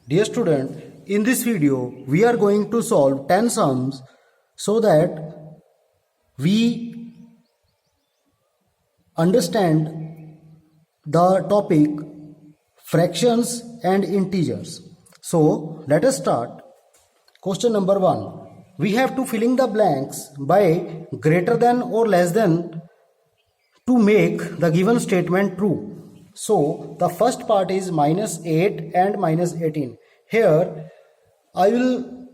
Dear student, in this video we are going to solve 10 sums so that we understand the topic fractions and integers. So let us start. Question number 1. We have to fill in the blanks by greater than or less than to make the given statement true. So the first part is minus 8 and minus 18. Here I will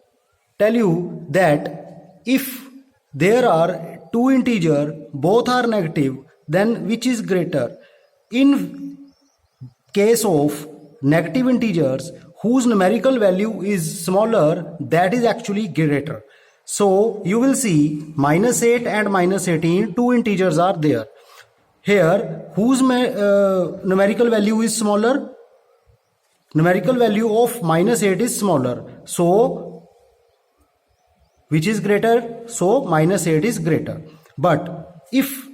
tell you that if there are two integers, both are negative, then which is greater? In case of negative integers whose numerical value is smaller, that is actually greater. So you will see minus 8 and minus 18, two integers are there. Here, whose numerical value is smaller? Numerical value of minus 8 is smaller. So, which is greater? So, minus 8 is greater. But if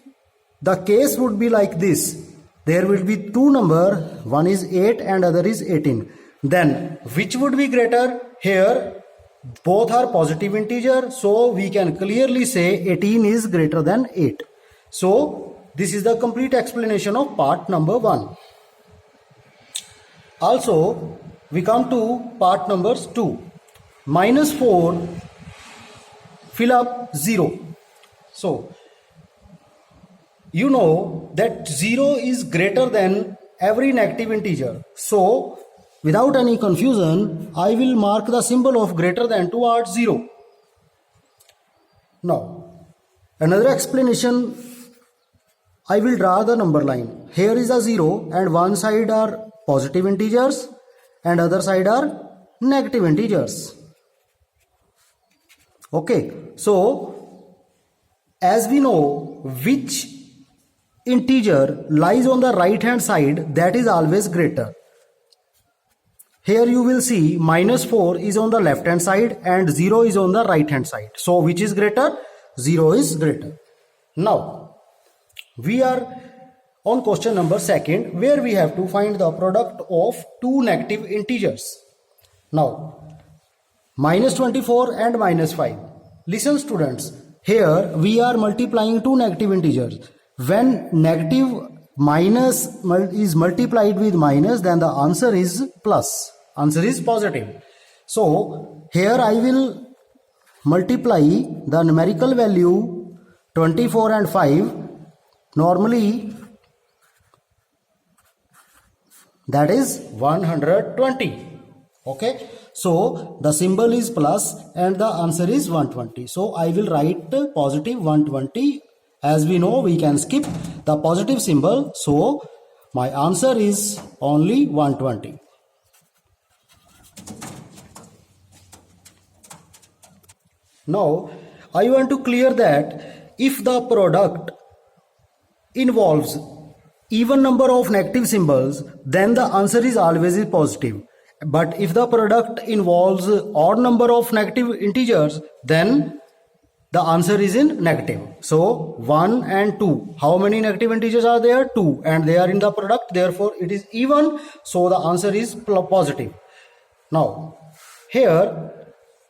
the case would be like this, there will be two numbers, one is 8 and other is 18. Then, which would be greater? Here, both are positive integer. So, we can clearly say 18 is greater than 8. So, this is the complete explanation of part number 1. Also, we come to part number 2. Minus 4, fill up 0. So, you know that 0 is greater than every negative integer. So, without any confusion, I will mark the symbol of greater than towards 0. Now, another explanation, I will draw the number line. Here is a 0 and one side are positive integers and other side are negative integers. Okay, so as we know which integer lies on the right hand side, that is always greater. Here you will see minus 4 is on the left hand side and 0 is on the right hand side. So which is greater? 0 is greater. Now, we are on question number 2, where we have to find the product of two negative integers. Now, minus 24 and minus 5. Listen students, here we are multiplying two negative integers. When negative minus is multiplied with minus, then the answer is plus. Answer is positive. So, here I will multiply the numerical value 24 and 5. Normally, that is 120. Okay. So, the symbol is plus and the answer is 120. So, I will write positive 120. As we know, we can skip the positive symbol. So, my answer is only 120. Now, I want to clear that if the product involves even number of negative symbols, then the answer is always positive. But if the product involves odd number of negative integers, then the answer is in negative. So 1 and 2. How many negative integers are there? 2. And they are in the product. Therefore, it is even. So the answer is positive. Now, here,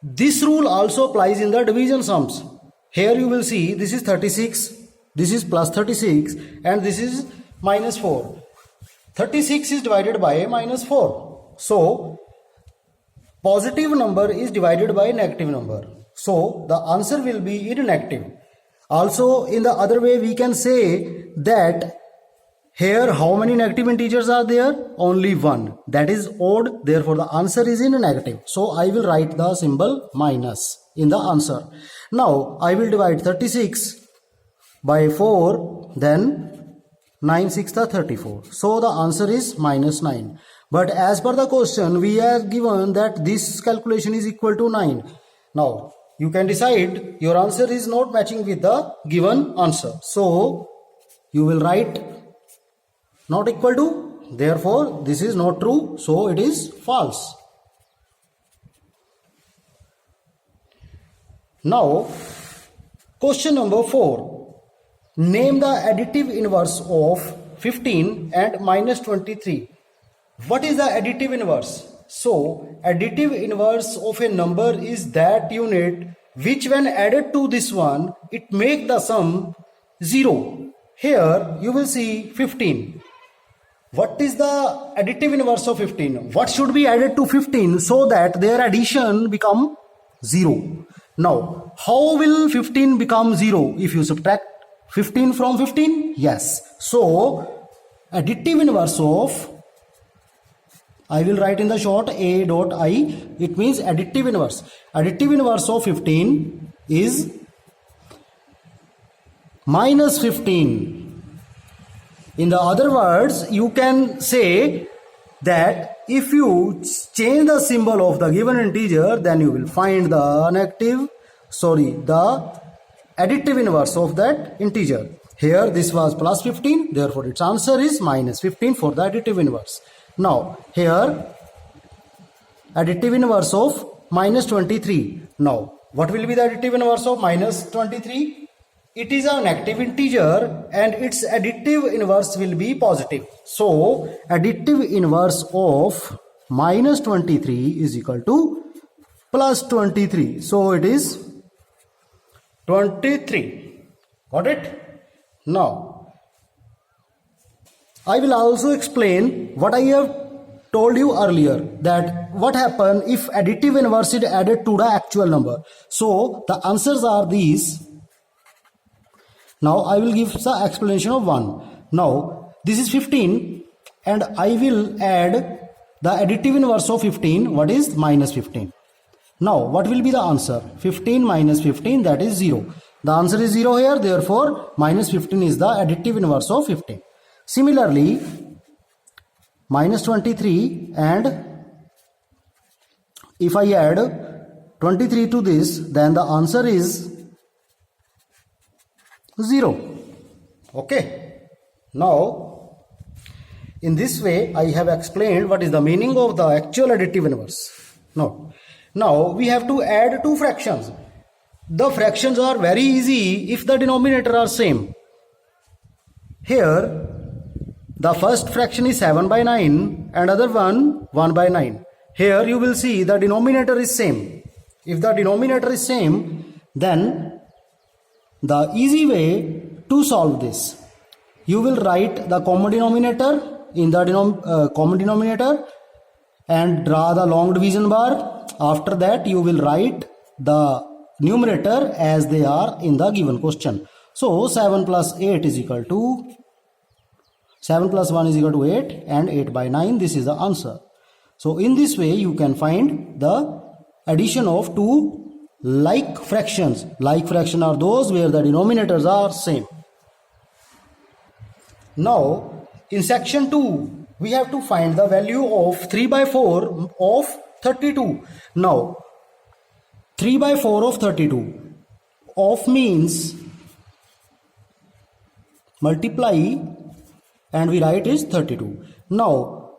this rule also applies in the division sums. Here you will see this is 36. This is plus 36 and this is minus 4. 36 is divided by minus 4. So, positive number is divided by negative number. So, the answer will be in negative. Also, in the other way, we can say that here how many negative integers are there? Only one. That is odd. Therefore, the answer is in negative. So, I will write the symbol minus in the answer. Now, I will divide 36 by 4, then 9 6 are 34. So the answer is minus 9. But as per the question, we are given that this calculation is equal to 9. Now, you can decide your answer is not matching with the given answer. So, you will write not equal to. Therefore, this is not true. So, it is false. Now, question number 4. Name the additive inverse of 15 and minus 23. What is the additive inverse? So additive inverse of a number is that unit which when added to this one, it make the sum 0. Here you will see 15. What is the additive inverse of 15? What should be added to 15 so that their addition become 0? Now, how will 15 become 0 if you subtract 15 from 15? Yes. So, additive inverse of, I will write in the short a dot I, it means additive inverse. Additive inverse of 15 is minus 15. In the other words, you can say that if you change the symbol of the given integer, then you will find the additive inverse of that integer. Here this was plus 15, therefore its answer is minus 15 for the additive inverse. Now here additive inverse of minus 23. Now what will be the additive inverse of minus 23? It is a negative integer and its additive inverse will be positive. So additive inverse of minus 23 is equal to plus 23. So it is 23. Got it? Now I will also explain what I have told you earlier, that what happens if additive inverse is added to the actual number. So the answers are these. Now I will give the explanation of 1. Now this is 15 and I will add the additive inverse of 15, what is minus 15. Now what will be the answer? 15 minus 15, that is 0. The answer is 0 here, therefore minus 15 is the additive inverse of 15. Similarly, minus 23, and if I add 23 to this, then the answer is 0. Okay. Now in this way I have explained what is the meaning of the actual additive inverse. Now we have to add two fractions. The fractions are very easy if the denominator are same. Here the first fraction is 7 by 9 and other one 1 by 9. Here you will see the denominator is same. If the denominator is same, then the easy way to solve this, you will write the common denominator in the common denominator and draw the long division bar. After that you will write the numerator as they are in the given question. So 7 plus 8 is equal to 7 plus 1 is equal to 8 and 8 by 9, this is the answer. So in this way you can find the addition of two like fractions. Like fraction are those where the denominators are same. Now in section 2 we have to find the value of 3 by 4 of 32. Now 3 by 4 of 32, of means multiply and we write is 32. Now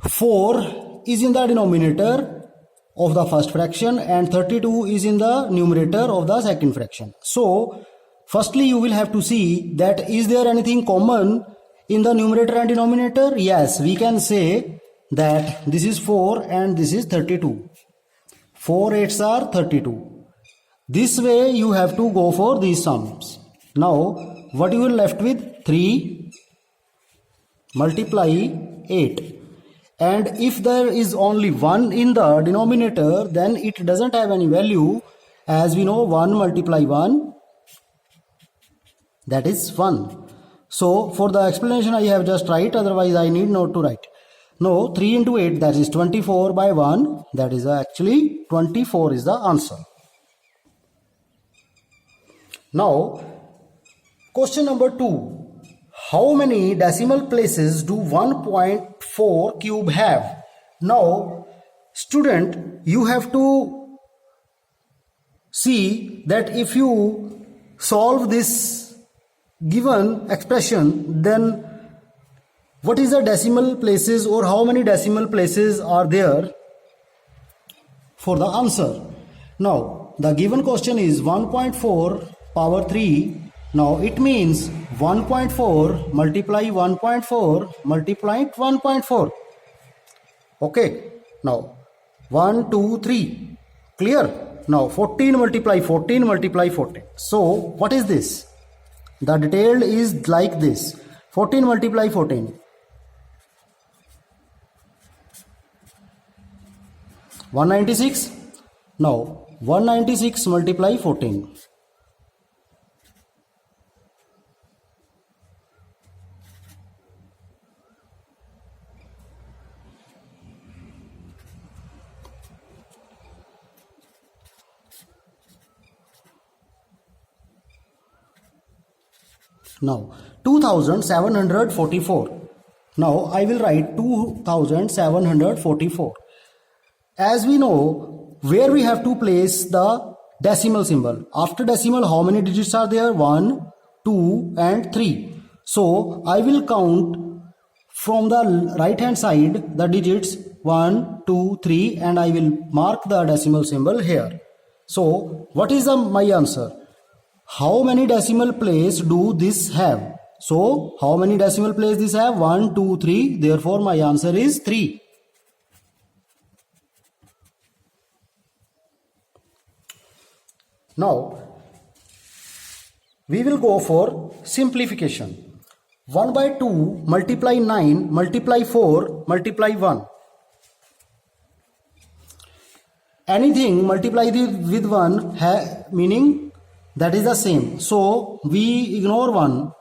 4 is in the denominator of the first fraction and 32 is in the numerator of the second fraction. So firstly you will have to see that is there anything common in the numerator and denominator? Yes, we can say that this is 4 and this is 32. 4 8s are 32. This way you have to go for these sums. Now what you will left with? 3 multiply 8. And if there is only 1 in the denominator, then it doesn't have any value. As we know, 1 multiply 1, that is 1. So for the explanation I have just write, otherwise I need not to write. No, 3 into 8, that is 24 by 1, that is actually 24 is the answer. Now question number 2. How many decimal places do 1.4 cube have? Now student, you have to see that if you solve this given expression, then what is the decimal places or how many decimal places are there for the answer? Now the given question is 1.4 power 3. Now it means 1.4 multiply 1.4 multiply 1.4. Okay. Now 1 2 3, clear. Now 14 multiply 14 multiply 14. So what is this? The detailed is like this. 14 multiply 14, 196. Now 196 multiply 14, now 2744. Now I will write 2744. As we know, where we have to place the decimal symbol. After decimal, how many digits are there? 1, 2 and 3. So I will count from the right hand side the digits 1, 2, 3 and I will mark the decimal symbol here. So what is my answer? How many decimal place do this have? So how many decimal place this have? 1, 2, 3. Therefore my answer is 3. Now we will go for simplification. 1 by 2 multiply 9 multiply 4 multiply 1. Anything multiplied with 1 meaning that is the same. So we ignore 1.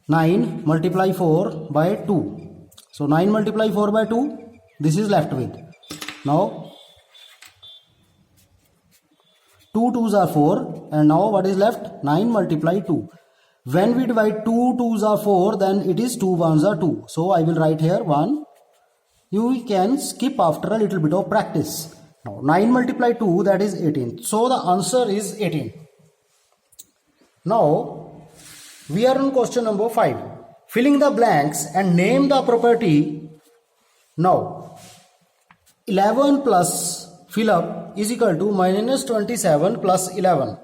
9 multiply 4 by 2. So 9 multiply 4 by 2. This is left with. Now 2 2s are 4 and now what is left? 9 multiply 2. When we divide 2 2s are 4, then it is 2 1s are 2. So I will write here 1. You can skip after a little bit of practice. Now 9 multiply 2, that is 18. So the answer is 18. Now we are on question number 5. Filling the blanks and name the property. Now 11 plus fill up is equal to minus 27 plus 11.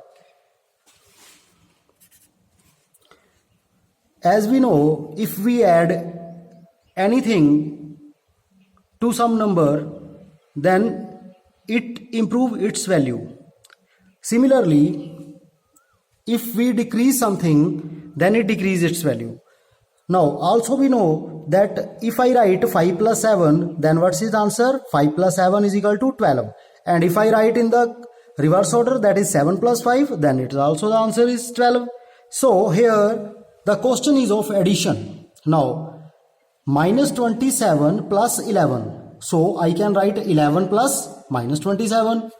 As we know, if we add anything to some number, then it improves its value. Similarly, if we decrease something, then it decreases its value. Now also we know that if I write 5 plus 7, then what's the answer? 5 plus 7 is equal to 12. And if I write in the reverse order, that is 7 plus 5, then it is also the answer is 12. So here the question is of addition. Now minus 27 plus 11. So I can write 11 plus minus 27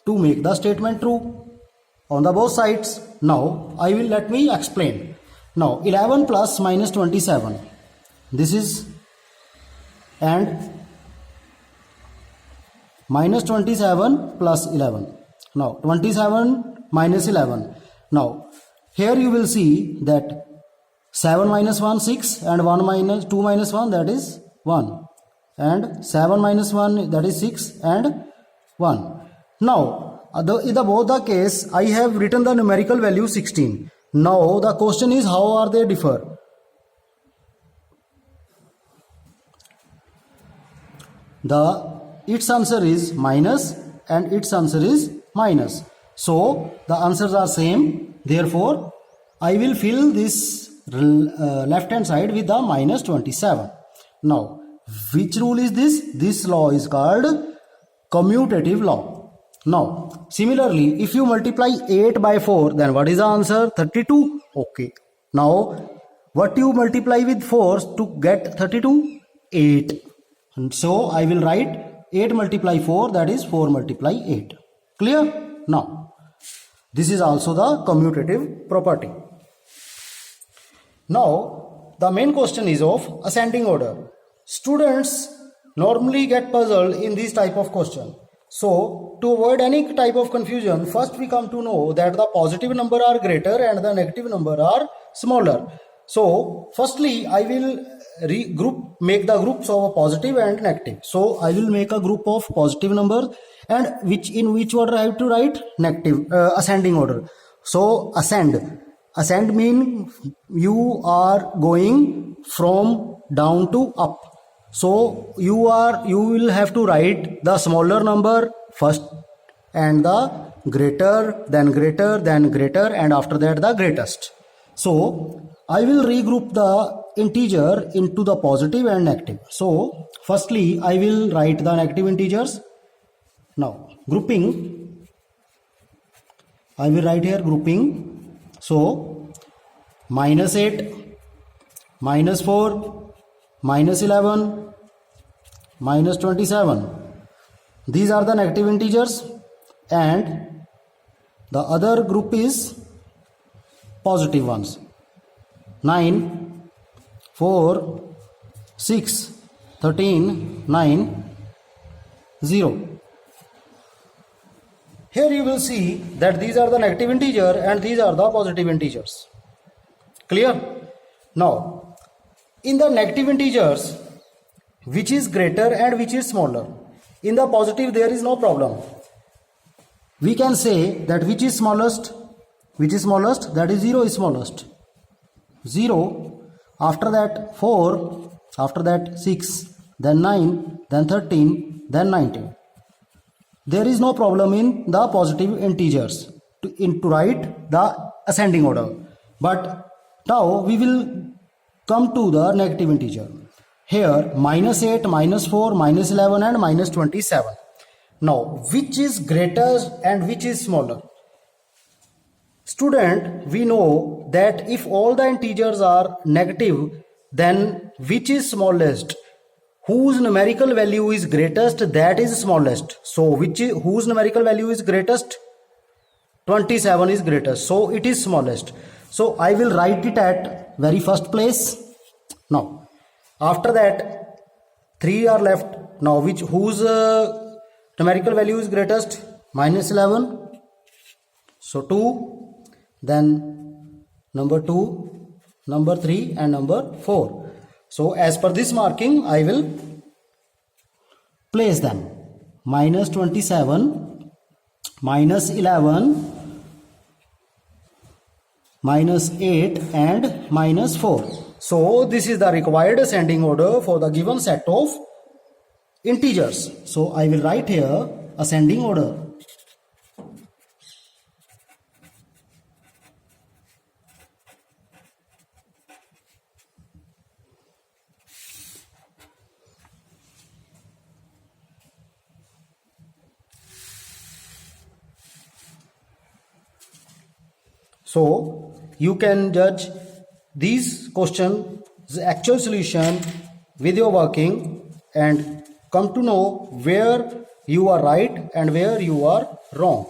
to make the statement true on the both sides. Now let me explain. Now 11 plus minus 27. This is and minus 27 plus 11. Now 27 minus 11. Now here you will see that 7 minus 1 6 and 1 minus 2 minus 1, that is 1, and 7 minus 1, that is 6 and 1. Now in both the case I have written the numerical value 16. Now the question is how are they differ? Its answer is minus and its answer is minus. So the answers are same. Therefore I will fill this left hand side with the minus 27. Now which rule is this? This law is called commutative law. Now similarly, if you multiply 8 by 4, then what is the answer? 32. Okay. Now what you multiply with 4 to get 32? 8. And so I will write 8 multiply 4, that is 4 multiply 8. Clear? Now this is also the commutative property. Now the main question is of ascending order. Students normally get puzzled in this type of question. So to avoid any type of confusion, first we come to know that the positive number are greater and the negative number are smaller. So firstly I will make the groups of positive and negative. So I will make a group of positive numbers, and in which order I have to write? Negative, ascending order. So ascend mean you are going from down to up. So you will have to write the smaller number first and the greater, then greater, then greater, and after that the greatest. So I will regroup the integer into the positive and negative. So firstly I will write the negative integers. Now grouping, I will write here grouping. So -8, -4, -11, -27. These are the negative integers, and the other group is positive ones. 9, 4, 6, 13, 9, 0. Here you will see that these are the negative integer and these are the positive integers. Clear? Now, in the negative integers, which is greater and which is smaller? In the positive, there is no problem. We can say that which is smallest? Which is smallest? That is 0 is smallest. 0, after that 4, after that 6, then 9, then 13, then 19. There is no problem in the positive integers to write the ascending order. But now we will come to the negative integer. Here -8, -4, -11 and -27. Now which is greater and which is smaller? Student, we know that if all the integers are negative, then which is smallest? Whose numerical value is greatest, that is smallest. So whose numerical value is greatest? 27 is greatest, so it is smallest. So I will write it at very first place. Now after that 3 are left. Now whose numerical value is greatest? -11. So 2, then number 2, number 3 and number 4. So as per this marking I will place them. -27, -11, -8 and -4. So this is the required ascending order for the given set of integers. So I will write here ascending order. So you can judge these questions actual solution with your working and come to know where you are right and where you are wrong.